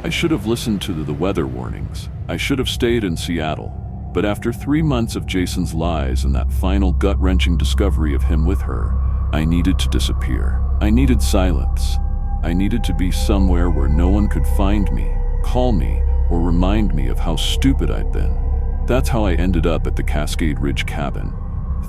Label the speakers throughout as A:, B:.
A: I should have listened to the weather warnings. I should have stayed in Seattle. But after 3 months of Jason's lies and that final gut-wrenching discovery of him with her, I needed to disappear. I needed silence. I needed to be somewhere where no one could find me, call me, or remind me of how stupid I'd been. That's how I ended up at the Cascade Ridge cabin,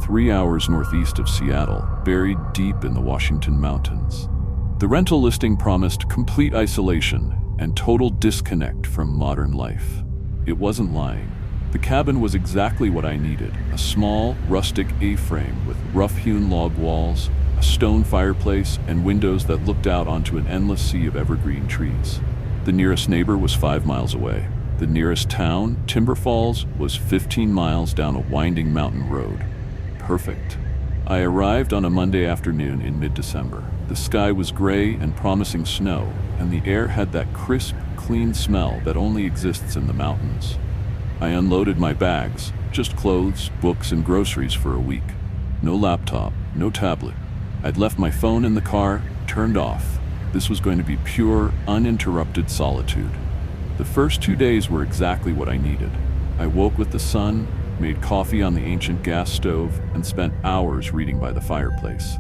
A: 3 hours northeast of Seattle, buried deep in the Washington mountains. The rental listing promised complete isolation and total disconnect from modern life. It wasn't lying. The cabin was exactly what I needed, a small, rustic A-frame with rough-hewn log walls, a stone fireplace, and windows that looked out onto an endless sea of evergreen trees. The nearest neighbor was 5 miles away. The nearest town, Timber Falls, was 15 miles down a winding mountain road. Perfect. I arrived on a Monday afternoon in mid-December. The sky was gray and promising snow, and the air had that crisp, clean smell that only exists in the mountains. I unloaded my bags, just clothes, books, and groceries for a week. No laptop, no tablet. I'd left my phone in the car, turned off. This was going to be pure, uninterrupted solitude. The first 2 days were exactly what I needed. I woke with the sun, made coffee on the ancient gas stove, and spent hours reading by the fireplace.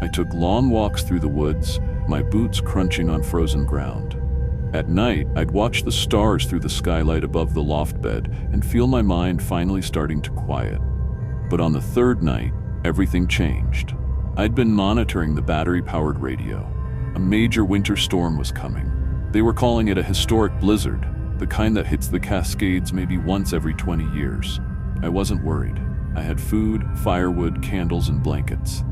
A: I took long walks through the woods, my boots crunching on frozen ground. At night, I'd watch the stars through the skylight above the loft bed and feel my mind finally starting to quiet. But on the third night, everything changed. I'd been monitoring the battery-powered radio. A major winter storm was coming. They were calling it a historic blizzard, the kind that hits the Cascades maybe once every 20 years. I wasn't worried. I had food, firewood, candles, and blankets.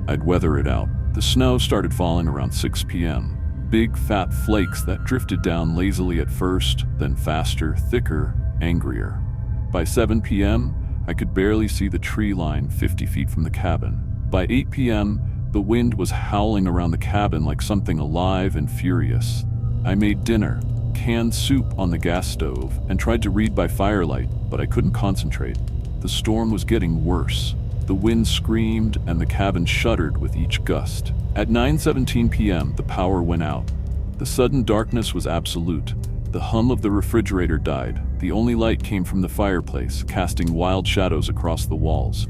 A: I'd weather it out. The snow started falling around 6 p.m. Big, fat flakes that drifted down lazily at first, then faster, thicker, angrier. By 7 p.m., I could barely see the tree line 50 feet from the cabin. By 8 p.m., the wind was howling around the cabin like something alive and furious. I made dinner, canned soup on the gas stove, and tried to read by firelight, but I couldn't concentrate. The storm was getting worse. The wind screamed and the cabin shuddered with each gust. At 9:17 p.m., the power went out. The sudden darkness was absolute. The hum of the refrigerator died. The only light came from the fireplace, casting wild shadows across the walls.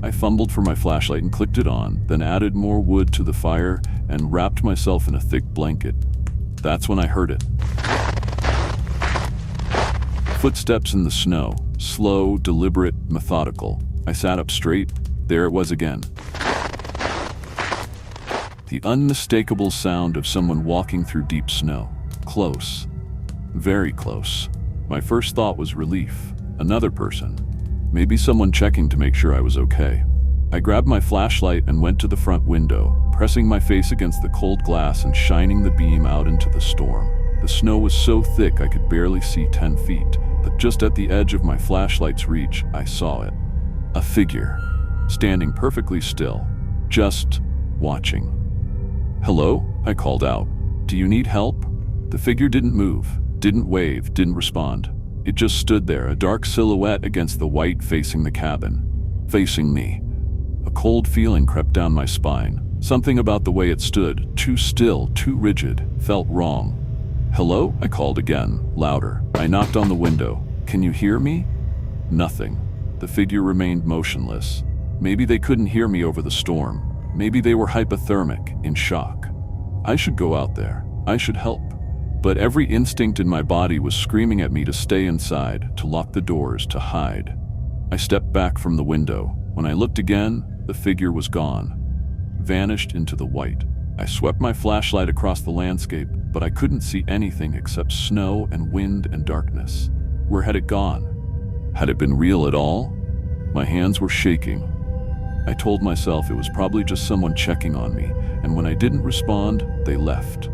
A: I fumbled for my flashlight and clicked it on, then added more wood to the fire and wrapped myself in a thick blanket. That's when I heard it. Footsteps in the snow, slow, deliberate, methodical. I sat up straight. There it was again. The unmistakable sound of someone walking through deep snow. Close. Very close. My first thought was relief. Another person. Maybe someone checking to make sure I was okay. I grabbed my flashlight and went to the front window, pressing my face against the cold glass and shining the beam out into the storm. The snow was so thick I could barely see 10 feet, but just at the edge of my flashlight's reach, I saw it. A figure, standing perfectly still, just watching. "Hello?" I called out. "Do you need help?" The figure didn't move, didn't wave, didn't respond. It just stood there, a dark silhouette against the white facing the cabin. Facing me. A cold feeling crept down my spine. Something about the way it stood, too still, too rigid, felt wrong. "Hello?" I called again, louder. I knocked on the window. "Can you hear me?" Nothing. The figure remained motionless. Maybe they couldn't hear me over the storm. Maybe they were hypothermic, in shock. I should go out there. I should help. But every instinct in my body was screaming at me to stay inside, to lock the doors, to hide. I stepped back from the window. When I looked again, the figure was gone. Vanished into the white. I swept my flashlight across the landscape, but I couldn't see anything except snow and wind and darkness. Where had it gone? Had it been real at all? My hands were shaking. I told myself it was probably just someone checking on me, and when I didn't respond, they left.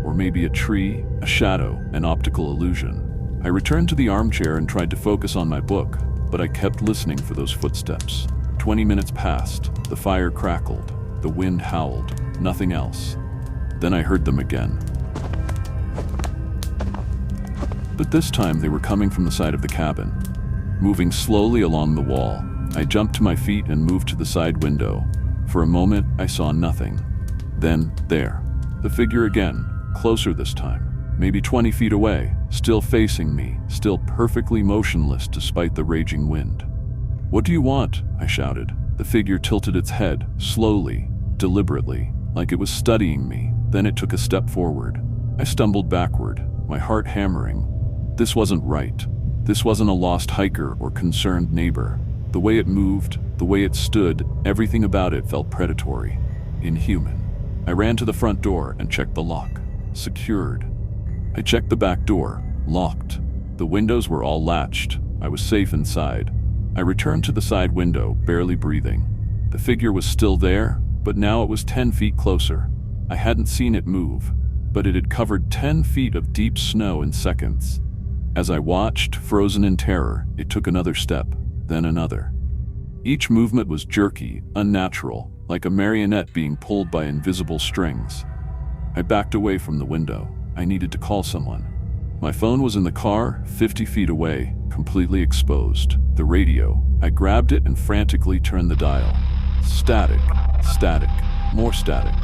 A: Or maybe a tree, a shadow, an optical illusion. I returned to the armchair and tried to focus on my book, but I kept listening for those footsteps. 20 minutes passed, the fire crackled, the wind howled, nothing else. Then I heard them again. But this time they were coming from the side of the cabin. Moving slowly along the wall, I jumped to my feet and moved to the side window. For a moment, I saw nothing. Then, there, the figure again, closer this time. maybe 20 feet away, still facing me, still perfectly motionless despite the raging wind. "What do you want?" I shouted. The figure tilted its head, slowly, deliberately, like it was studying me. Then it took a step forward. I stumbled backward, my heart hammering. This wasn't right. This wasn't a lost hiker or concerned neighbor. The way it moved, the way it stood, everything about it felt predatory, inhuman. I ran to the front door and checked the lock. Secured. I checked the back door. Locked. The windows were all latched. I was safe inside. I returned to the side window, barely breathing. The figure was still there, but now it was 10 feet closer. I hadn't seen it move, but it had covered 10 feet of deep snow in seconds. As I watched, frozen in terror, it took another step, then another. Each movement was jerky, unnatural, like a marionette being pulled by invisible strings. I backed away from the window. I needed to call someone. My phone was in the car, 50 feet away, completely exposed. The radio. I grabbed it and frantically turned the dial. Static, static, more static.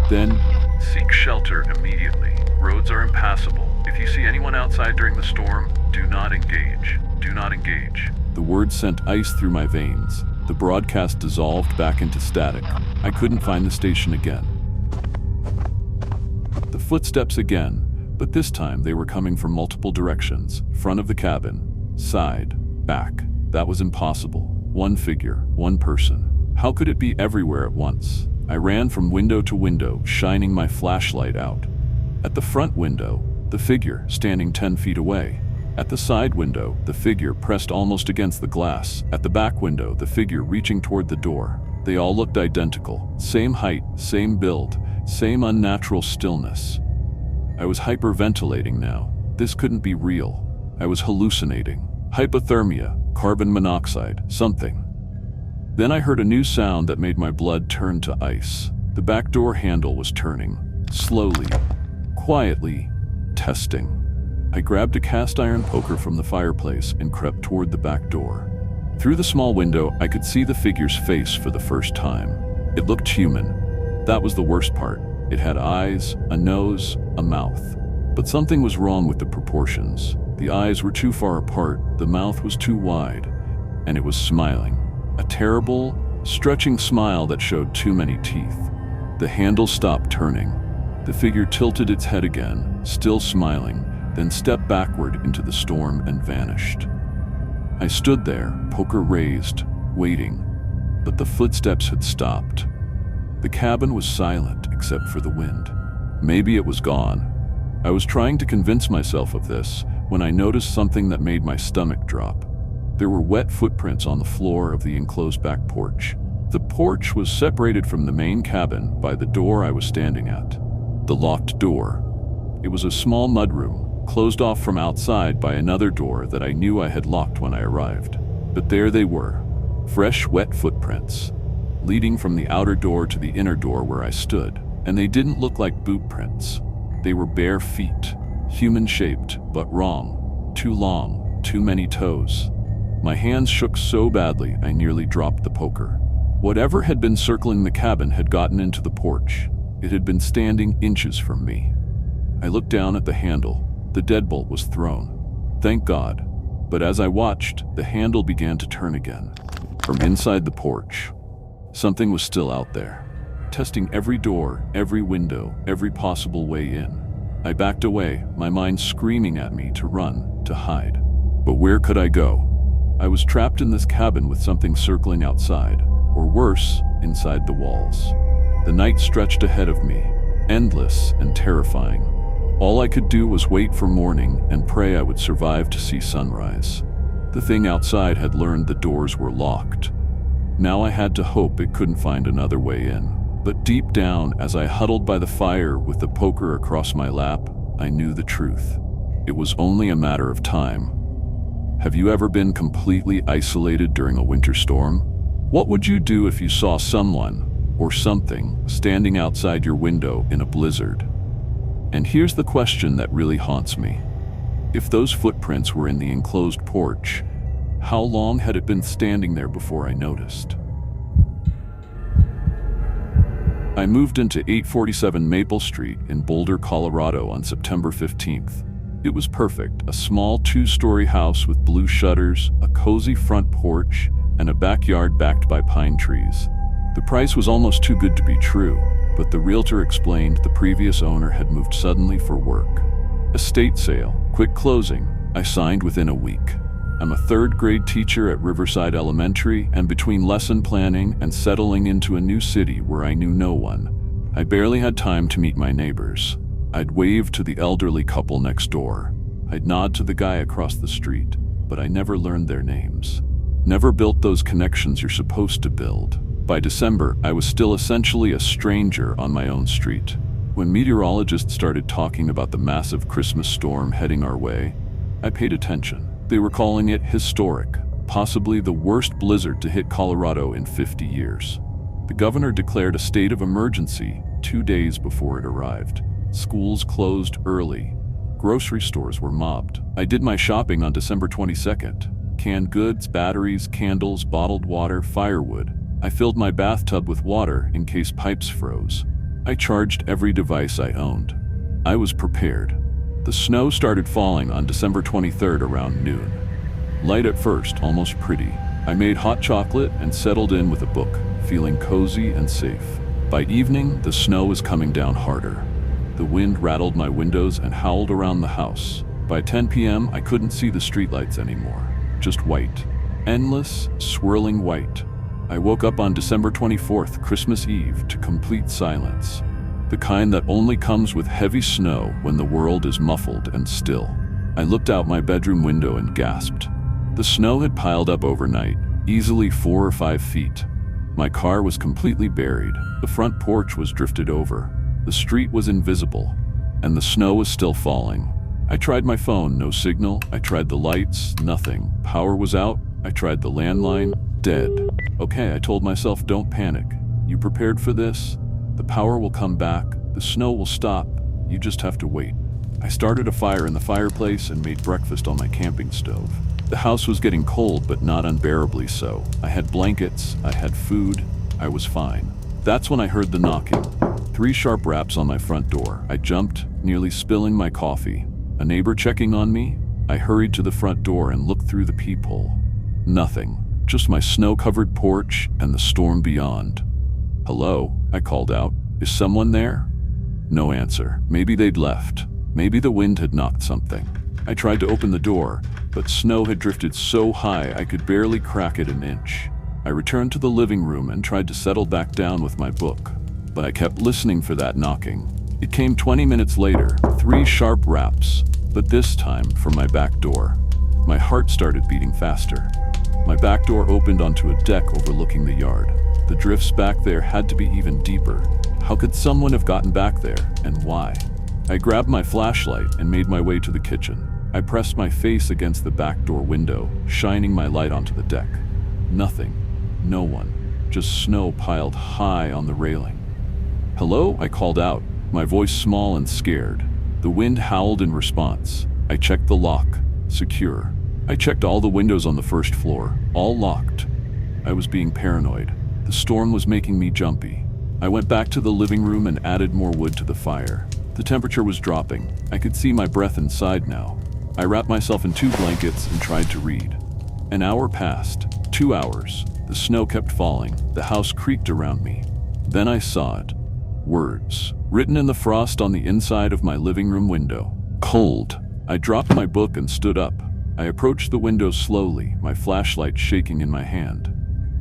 A: Then, "Seek shelter immediately. Roads are impassable. If you see anyone outside during the storm, do not engage. Do not engage." The words sent ice through my veins. The broadcast dissolved back into static. I couldn't find the station again. The footsteps again, but this time they were coming from multiple directions. Front of the cabin, side, back. That was impossible. One figure, one person. How could it be everywhere at once? I ran from window to window, shining my flashlight out. At the front window, the figure standing 10 feet away. At the side window, the figure pressed almost against the glass. At the back window, the figure reaching toward the door. They all looked identical. Same height, same build, same unnatural stillness. I was hyperventilating now. This couldn't be real. I was hallucinating. Hypothermia, carbon monoxide, something. Then I heard a new sound that made my blood turn to ice. The back door handle was turning. Slowly, quietly, testing. I grabbed a cast iron poker from the fireplace and crept toward the back door. Through the small window, I could see the figure's face for the first time. It looked human. That was the worst part. It had eyes, a nose, a mouth. But something was wrong with the proportions. The eyes were too far apart, the mouth was too wide, and it was smiling. A terrible, stretching smile that showed too many teeth. The handle stopped turning. The figure tilted its head again, still smiling, then stepped backward into the storm and vanished. I stood there, poker raised, waiting, but the footsteps had stopped. The cabin was silent except for the wind. Maybe it was gone. I was trying to convince myself of this when I noticed something that made my stomach drop. There were wet footprints on the floor of the enclosed back porch. The porch was separated from the main cabin by the door I was standing at. The locked door. It was a small mudroom, closed off from outside by another door that I knew I had locked when I arrived. But there they were, fresh, wet footprints, leading from the outer door to the inner door where I stood. And they didn't look like boot prints. They were bare feet, human-shaped, but wrong. Too long, too many toes. My hands shook so badly I nearly dropped the poker. Whatever had been circling the cabin had gotten into the porch. It had been standing inches from me. I looked down at the handle. The deadbolt was thrown. Thank God. But as I watched, the handle began to turn again. From inside the porch, something was still out there, testing every door, every window, every possible way in. I backed away, my mind screaming at me to run, to hide. But where could I go? I was trapped in this cabin with something circling outside, or worse, inside the walls. The night stretched ahead of me, endless and terrifying. All I could do was wait for morning and pray I would survive to see sunrise. The thing outside had learned the doors were locked. Now I had to hope it couldn't find another way in. But deep down, as I huddled by the fire with the poker across my lap, I knew the truth. It was only a matter of time. Have you ever been completely isolated during a winter storm? What would you do if you saw someone, or something, standing outside your window in a blizzard? And here's the question that really haunts me. If those footprints were in the enclosed porch, how long had it been standing there before I noticed? I moved into 847 Maple Street in Boulder, Colorado on September 15th. It was perfect, a small 2-story house with blue shutters, a cozy front porch, and a backyard backed by pine trees. The price was almost too good to be true, but the realtor explained the previous owner had moved suddenly for work. Estate sale, quick closing. I signed within a week. I'm a 3rd grade teacher at Riverside Elementary, and between lesson planning and settling into a new city where I knew no one, I barely had time to meet my neighbors. I'd wave to the elderly couple next door. I'd nod to the guy across the street, but I never learned their names. Never built those connections you're supposed to build. By December, I was still essentially a stranger on my own street. When meteorologists started talking about the massive Christmas storm heading our way, I paid attention. They were calling it historic, possibly the worst blizzard to hit Colorado in 50 years. The governor declared a state of emergency 2 days before it arrived. Schools closed early. Grocery stores were mobbed. I did my shopping on December 22nd. Canned goods, batteries, candles, bottled water, firewood. I filled my bathtub with water in case pipes froze. I charged every device I owned. I was prepared. The snow started falling on December 23rd around noon. Light at first, almost pretty. I made hot chocolate and settled in with a book, feeling cozy and safe. By evening, the snow was coming down harder. The wind rattled my windows and howled around the house. By 10 p.m., I couldn't see the streetlights anymore. Just white. Endless, swirling white. I woke up on December 24th, Christmas Eve, to complete silence. The kind that only comes with heavy snow when the world is muffled and still. I looked out my bedroom window and gasped. The snow had piled up overnight, easily 4 or 5 feet. My car was completely buried. The front porch was drifted over. The street was invisible, and the snow was still falling. I tried my phone, no signal. I tried the lights, nothing. Power was out. I tried the landline, dead. Okay, I told myself, don't panic. You prepared for this? The power will come back, the snow will stop, you just have to wait. I started a fire in the fireplace and made breakfast on my camping stove. The house was getting cold, but not unbearably so. I had blankets, I had food, I was fine. That's when I heard the knocking. 3 sharp raps on my front door. I jumped, nearly spilling my coffee. A neighbor checking on me? I hurried to the front door and looked through the peephole. Nothing, just my snow-covered porch and the storm beyond. Hello, I called out. Is someone there? No answer. Maybe they'd left. Maybe the wind had knocked something. I tried to open the door, but snow had drifted so high I could barely crack it an inch. I returned to the living room and tried to settle back down with my book, but I kept listening for that knocking. It came 20 minutes later, 3 sharp raps, but this time from my back door. My heart started beating faster. My back door opened onto a deck overlooking the yard. The drifts back there had to be even deeper. How could someone have gotten back there, and why? I grabbed my flashlight and made my way to the kitchen. I pressed my face against the back door window, shining my light onto the deck. Nothing. No one. Just snow piled high on the railing. Hello? I called out, my voice small and scared. The wind howled in response. I checked the lock. Secure. I checked all the windows on the first floor, all locked. I was being paranoid. The storm was making me jumpy. I went back to the living room and added more wood to the fire. The temperature was dropping. I could see my breath inside now. I wrapped myself in 2 blankets and tried to read. An hour passed. 2 hours. The snow kept falling. The house creaked around me. Then I saw it. Words, written in the frost on the inside of my living room window. Cold. I dropped my book and stood up. I approached the window slowly, my flashlight shaking in my hand.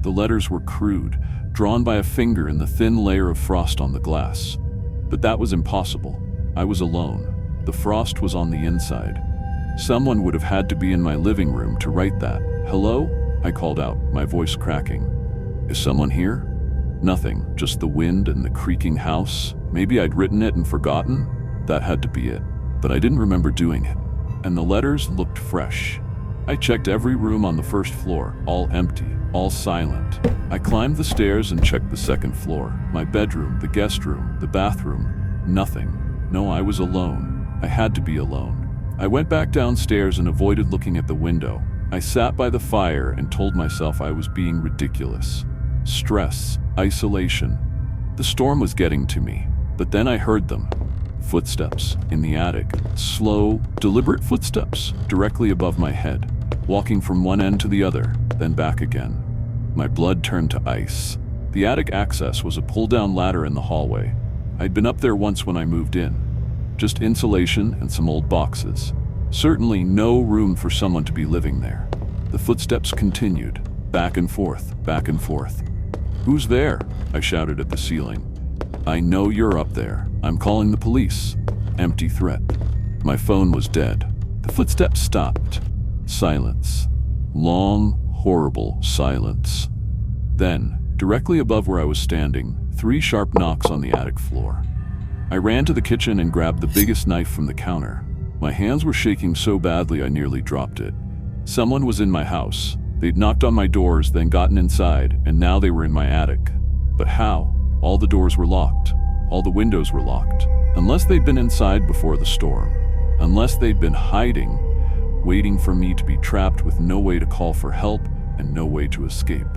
A: The letters were crude, drawn by a finger in the thin layer of frost on the glass. But that was impossible. I was alone. The frost was on the inside. Someone would have had to be in my living room to write that. Hello? I called out, my voice cracking. Is someone here? Nothing, just the wind and the creaking house. Maybe I'd written it and forgotten? That had to be it. But I didn't remember doing it. And the letters looked fresh. I checked every room on the first floor, all empty, all silent. I climbed the stairs and checked the second floor, my bedroom, the guest room, the bathroom. Nothing. No, I was alone. I had to be alone. I went back downstairs and avoided looking at the window. I sat by the fire and told myself I was being ridiculous. Stress, isolation. The storm was getting to me, but then I heard them. Footsteps in the attic, slow, deliberate footsteps directly above my head, walking from one end to the other, then back again. My blood turned to ice. The attic access was a pull-down ladder in the hallway. I'd been up there once when I moved in. Just insulation and some old boxes. Certainly no room for someone to be living there. The footsteps continued, back and forth, back and forth. "Who's there?" I shouted at the ceiling. "I know you're up there. I'm calling the police." Empty threat. My phone was dead. The footsteps stopped. Silence. Long, horrible silence. Then, directly above where I was standing, 3 sharp knocks on the attic floor. I ran to the kitchen and grabbed the biggest knife from the counter. My hands were shaking so badly I nearly dropped it. Someone was in my house. They'd knocked on my doors, then gotten inside, and now they were in my attic. But how? All the doors were locked. All the windows were locked. Unless they'd been inside before the storm. Unless they'd been hiding, waiting for me to be trapped with no way to call for help and no way to escape.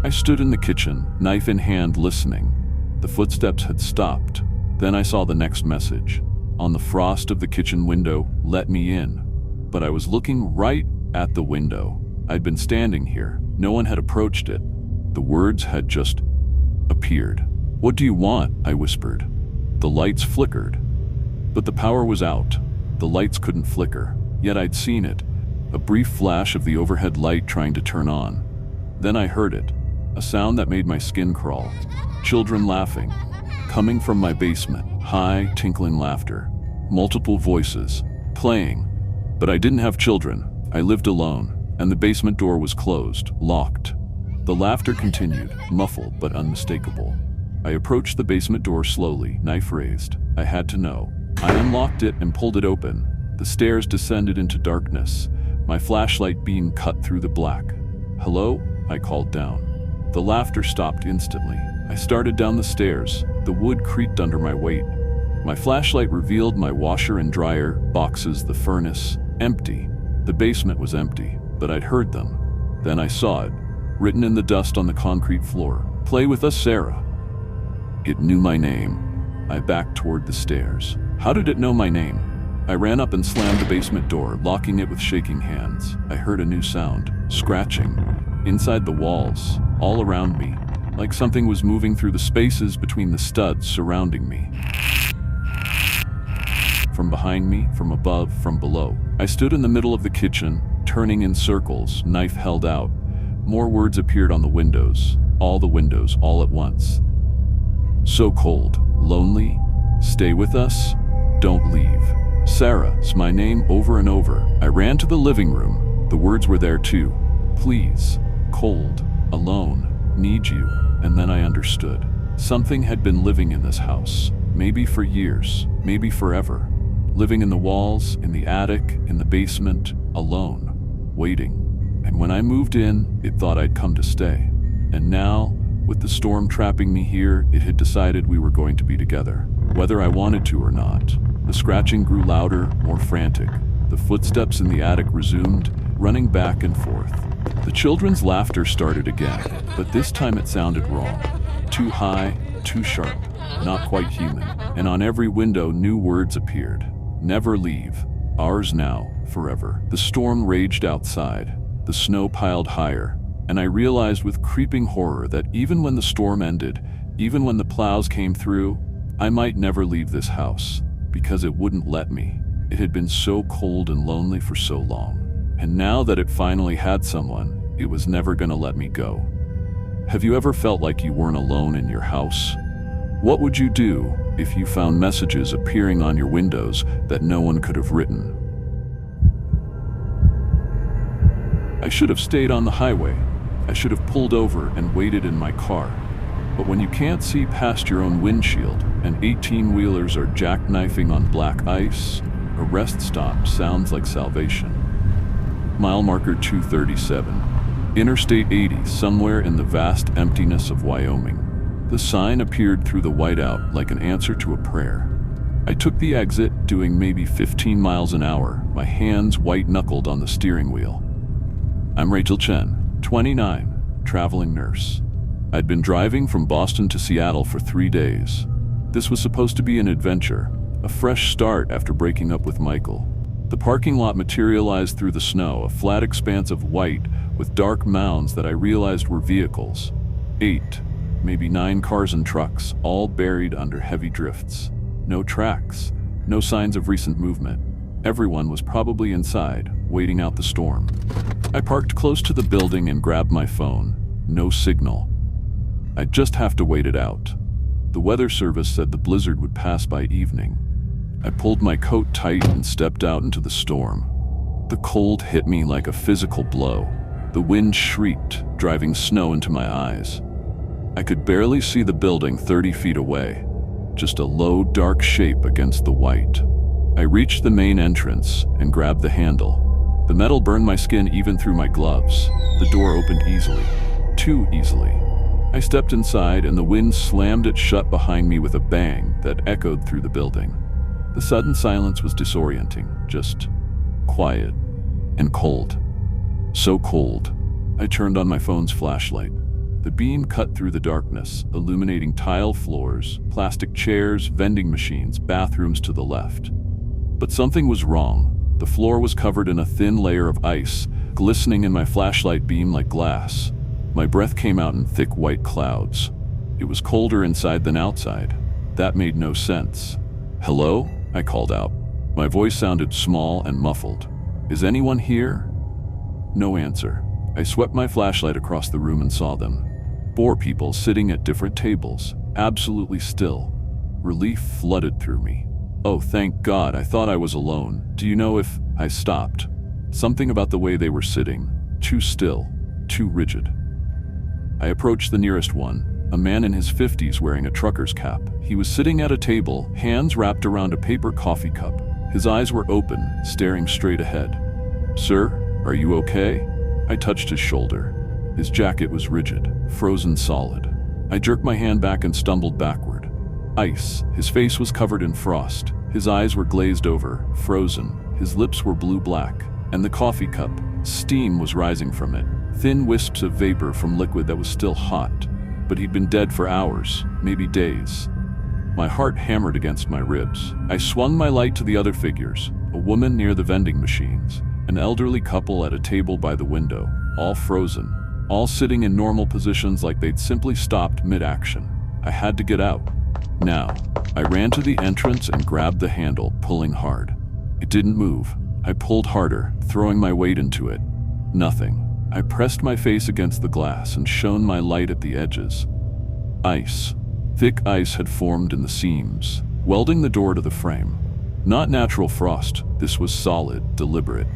A: I stood in the kitchen, knife in hand, listening. The footsteps had stopped. Then I saw the next message. On the frost of the kitchen window, "Let me in." But I was looking right at the window. I'd been standing here. No one had approached it. The words had just appeared. "What do you want?" I whispered. The lights flickered. But the power was out. The lights couldn't flicker. Yet I'd seen it. A brief flash of the overhead light trying to turn on. Then I heard it. A sound that made my skin crawl. Children laughing. Coming from my basement. High, tinkling laughter. Multiple voices. Playing. But I didn't have children. I lived alone. And the basement door was closed, locked. The laughter continued, muffled but unmistakable. I approached the basement door slowly, knife raised. I had to know. I unlocked it and pulled it open. The stairs descended into darkness, my flashlight beam cut through the black. "Hello?" I called down. The laughter stopped instantly. I started down the stairs. The wood creaked under my weight. My flashlight revealed my washer and dryer, boxes, the furnace, empty. The basement was empty, but I'd heard them. Then I saw it, written in the dust on the concrete floor. "Play with us, Sarah." It knew my name. I backed toward the stairs. How did it know my name? I ran up and slammed the basement door, locking it with shaking hands. I heard a new sound, scratching. Inside the walls, all around me, like something was moving through the spaces between the studs surrounding me. From behind me, from above, from below. I stood in the middle of the kitchen, turning in circles, knife held out. More words appeared on the windows, all at once. "So cold, lonely, stay with us, don't leave." Sarah's my name over and over. I ran to the living room. The words were there too. "Please, cold, alone, need you." And then I understood. Something had been living in this house. Maybe for years, maybe forever. Living in the walls, in the attic, in the basement, alone, waiting. And when I moved in, it thought I'd come to stay. And now, with the storm trapping me here, it had decided we were going to be together, whether I wanted to or not. The scratching grew louder, more frantic. The footsteps in the attic resumed, running back and forth. The children's laughter started again, but this time it sounded wrong. Too high, too sharp, not quite human. And on every window, new words appeared. "Never leave. Ours now, forever." The storm raged outside. The snow piled higher. And I realized with creeping horror that even when the storm ended, even when the plows came through, I might never leave this house, because it wouldn't let me. It had been so cold and lonely for so long. And now that it finally had someone, it was never gonna let me go. Have you ever felt like you weren't alone in your house? What would you do if you found messages appearing on your windows that no one could have written? I should have stayed on the highway. I should have pulled over and waited in my car. But when you can't see past your own windshield and 18-wheelers are jackknifing on black ice, a rest stop sounds like salvation. Mile marker 237. Interstate 80, somewhere in the vast emptiness of Wyoming. The sign appeared through the whiteout like an answer to a prayer. I took the exit, doing maybe 15 miles an hour, my hands white-knuckled on the steering wheel. I'm Rachel Chen, 29, traveling nurse. I'd been driving from Boston to Seattle for 3 days. This was supposed to be an adventure, a fresh start after breaking up with Michael. The parking lot materialized through the snow, a flat expanse of white with dark mounds that I realized were vehicles. 8, maybe 9 cars and trucks, all buried under heavy drifts. No tracks, no signs of recent movement. Everyone was probably inside, waiting out the storm. I parked close to the building and grabbed my phone. No signal. I'd just have to wait it out. The weather service said the blizzard would pass by evening. I pulled my coat tight and stepped out into the storm. The cold hit me like a physical blow. The wind shrieked, driving snow into my eyes. I could barely see the building 30 feet away, just a low, dark shape against the white. I reached the main entrance and grabbed the handle. The metal burned my skin even through my gloves. The door opened easily, too easily. I stepped inside and the wind slammed it shut behind me with a bang that echoed through the building. The sudden silence was disorienting, just quiet and cold. So cold, I turned on my phone's flashlight. The beam cut through the darkness, illuminating tile floors, plastic chairs, vending machines, bathrooms to the left. But something was wrong. The floor was covered in a thin layer of ice, glistening in my flashlight beam like glass. My breath came out in thick white clouds. It was colder inside than outside. That made no sense. "Hello?" I called out. My voice sounded small and muffled. "Is anyone here?" No answer. I swept my flashlight across the room and saw them. 4 people sitting at different tables, absolutely still. Relief flooded through me. Oh, thank God, I thought I was alone. Do you know if I stopped? Something about the way they were sitting. Too still, too rigid. I approached the nearest one, a man in his 50s wearing a trucker's cap. He was sitting at a table, hands wrapped around a paper coffee cup. His eyes were open, staring straight ahead. "Sir, are you okay?" I touched his shoulder. His jacket was rigid, frozen solid. I jerked my hand back and stumbled backward. Ice. His face was covered in frost. His eyes were glazed over, frozen. His lips were blue-black. And the coffee cup, steam was rising from it. Thin wisps of vapor from liquid that was still hot. But he'd been dead for hours, maybe days. My heart hammered against my ribs. I swung my light to the other figures, a woman near the vending machines, an elderly couple at a table by the window, all frozen, all sitting in normal positions like they'd simply stopped mid-action. I had to get out. Now. I ran to the entrance and grabbed the handle, pulling hard. It didn't move. I pulled harder, throwing my weight into it. Nothing. I pressed my face against the glass and shone my light at the edges. Ice. Thick ice had formed in the seams, welding the door to the frame. Not natural frost. This was solid, deliberate.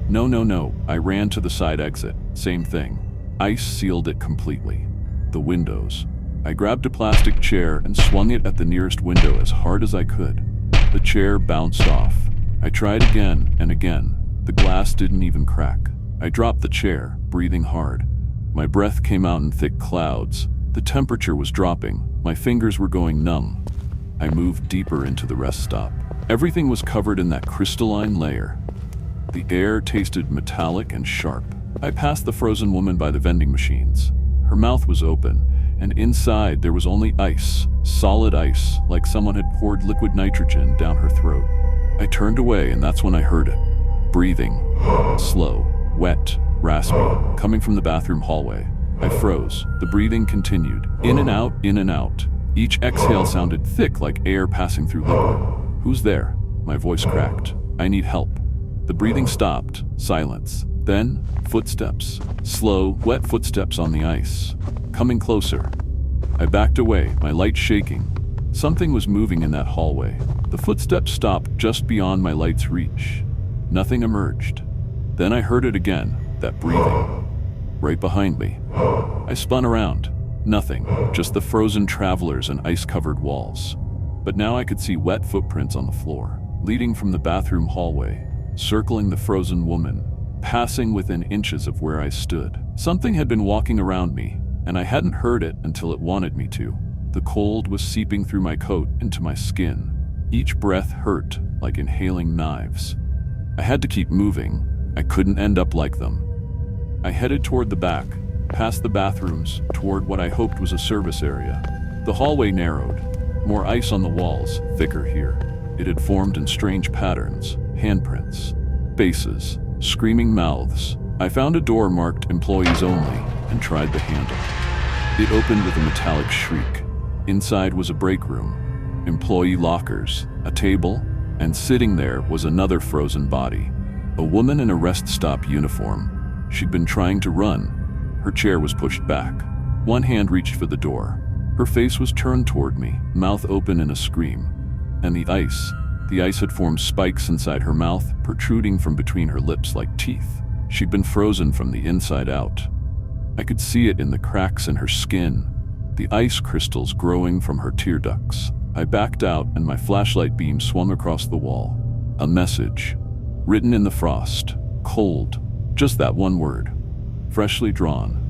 A: No. I ran to the side exit. Same thing. Ice sealed it completely. The windows. I grabbed a plastic chair and swung it at the nearest window as hard as I could. The chair bounced off. I tried again and again. The glass didn't even crack. I dropped the chair, breathing hard. My breath came out in thick clouds. The temperature was dropping. My fingers were going numb. I moved deeper into the rest stop. Everything was covered in that crystalline layer. The air tasted metallic and sharp. I passed the frozen woman by the vending machines. Her mouth was open, and inside there was only ice, solid ice, like someone had poured liquid nitrogen down her throat. I turned away, and that's when I heard it. Breathing. Slow, wet, raspy, coming from the bathroom hallway. I froze. The breathing continued. In and out, in and out. Each exhale sounded thick like air passing through liquid. "Who's there?" My voice cracked. "I need help." The breathing stopped. Silence. Then, footsteps. Slow, wet footsteps on the ice. Coming closer. I backed away, my light shaking. Something was moving in that hallway. The footsteps stopped just beyond my light's reach. Nothing emerged. Then I heard it again, that breathing. Right behind me. I spun around. Nothing, just the frozen travelers and ice-covered walls. But now I could see wet footprints on the floor, leading from the bathroom hallway, circling the frozen woman, passing within inches of where I stood. Something had been walking around me, and I hadn't heard it until it wanted me to. The cold was seeping through my coat into my skin. Each breath hurt like inhaling knives. I had to keep moving. I couldn't end up like them. I headed toward the back, past the bathrooms, toward toward what I hoped was a service area. The hallway narrowed. More ice on the walls, thicker here. It had formed in strange patterns, handprints, faces, screaming mouths. I found a door marked Employees Only and tried the handle. It opened with a metallic shriek. Inside was a break room, employee lockers, a table, and sitting there was another frozen body. A woman in a rest stop uniform. She'd been trying to run. Her chair was pushed back. One hand reached for the door. Her face was turned toward me, mouth open in a scream. And the ice had formed spikes inside her mouth, protruding from between her lips like teeth. She'd been frozen from the inside out. I could see it in the cracks in her skin, the ice crystals growing from her tear ducts. I backed out and my flashlight beam swung across the wall. A message, written in the frost, cold, just that one word, freshly drawn.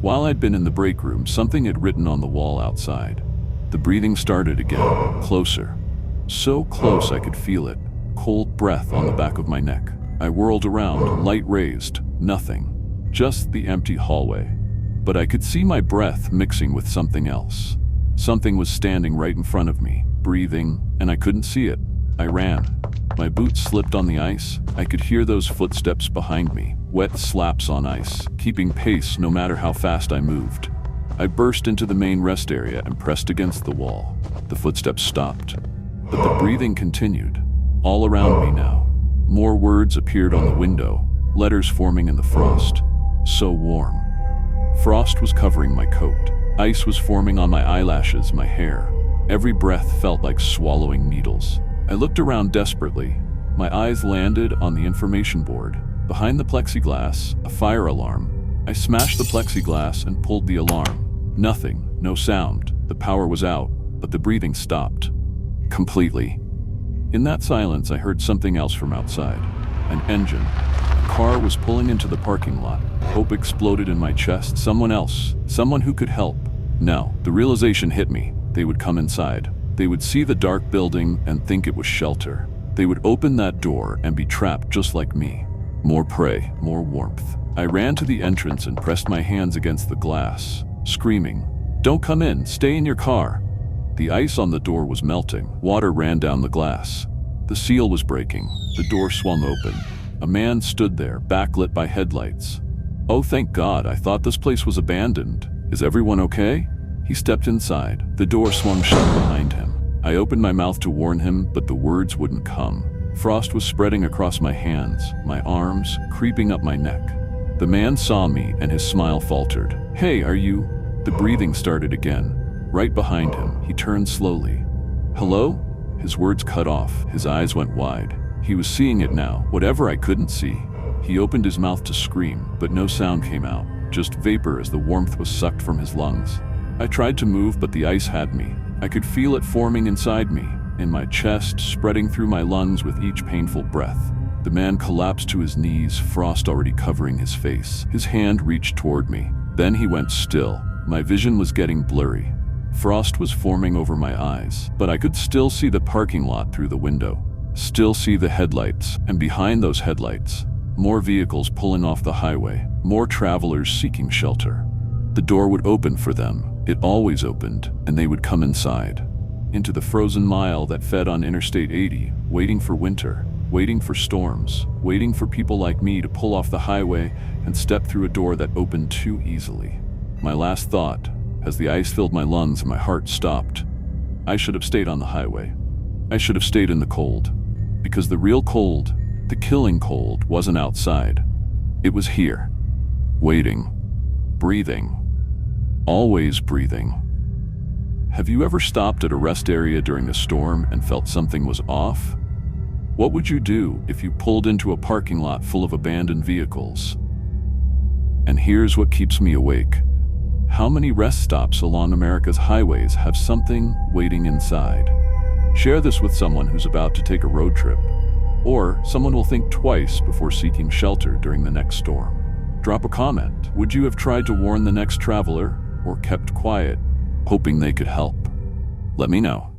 A: While I'd been in the break room, something had written on the wall outside. The breathing started again, closer. So close I could feel it, cold breath on the back of my neck. I whirled around, light raised, nothing, just the empty hallway. But I could see my breath mixing with something else. Something was standing right in front of me, breathing, and I couldn't see it. I ran. My boots slipped on the ice. I could hear those footsteps behind me, wet slaps on ice, keeping pace no matter how fast I moved. I burst into the main rest area and pressed against the wall. The footsteps stopped, but the breathing continued, all around me now. More words appeared on the window, letters forming in the frost. So warm. Frost was covering my coat. Ice was forming on my eyelashes, my hair. Every breath felt like swallowing needles. I looked around desperately. My eyes landed on the information board. Behind the plexiglass, a fire alarm. I smashed the plexiglass and pulled the alarm. Nothing, no sound. The power was out, but the breathing stopped. Completely. In that silence, I heard something else from outside. An engine. A car was pulling into the parking lot. Hope exploded in my chest. Someone else. Someone who could help. No, the realization hit me. They would come inside. They would see the dark building and think it was shelter. They would open that door and be trapped just like me. More prey, more warmth. I ran to the entrance and pressed my hands against the glass, screaming, "Don't come in, stay in your car." The ice on the door was melting. Water ran down the glass. The seal was breaking. The door swung open. A man stood there, backlit by headlights. Oh, thank God, I thought this place was abandoned. Is everyone okay? He stepped inside. The door swung shut behind him. I opened my mouth to warn him, but the words wouldn't come. Frost was spreading across my hands, my arms, creeping up my neck. The man saw me and his smile faltered. "Hey, are you?" The breathing started again. Right behind him, he turned slowly. "Hello?" His words cut off. His eyes went wide. He was seeing it now, whatever I couldn't see. He opened his mouth to scream, but no sound came out, just vapor as the warmth was sucked from his lungs. I tried to move, but the ice had me. I could feel it forming inside me, in my chest, spreading through my lungs with each painful breath. The man collapsed to his knees, frost already covering his face. His hand reached toward me. Then he went still. My vision was getting blurry. Frost was forming over my eyes, but I could still see the parking lot through the window. Still see the headlights, and behind those headlights, more vehicles pulling off the highway, more travelers seeking shelter. The door would open for them. It always opened, and they would come inside. Into the frozen mile that fed on Interstate 80, waiting for winter, waiting for storms, waiting for people like me to pull off the highway and step through a door that opened too easily. My last thought, as the ice filled my lungs and my heart stopped, I should have stayed on the highway. I should have stayed in the cold. Because the real cold, the killing cold, wasn't outside. It was here. Waiting. Breathing. Always breathing. Have you ever stopped at a rest area during a storm and felt something was off? What would you do if you pulled into a parking lot full of abandoned vehicles? And here's what keeps me awake. How many rest stops along America's highways have something waiting inside? Share this with someone who's about to take a road trip, or someone will think twice before seeking shelter during the next storm. Drop a comment. Would you have tried to warn the next traveler, or kept quiet, hoping they could help? Let me know.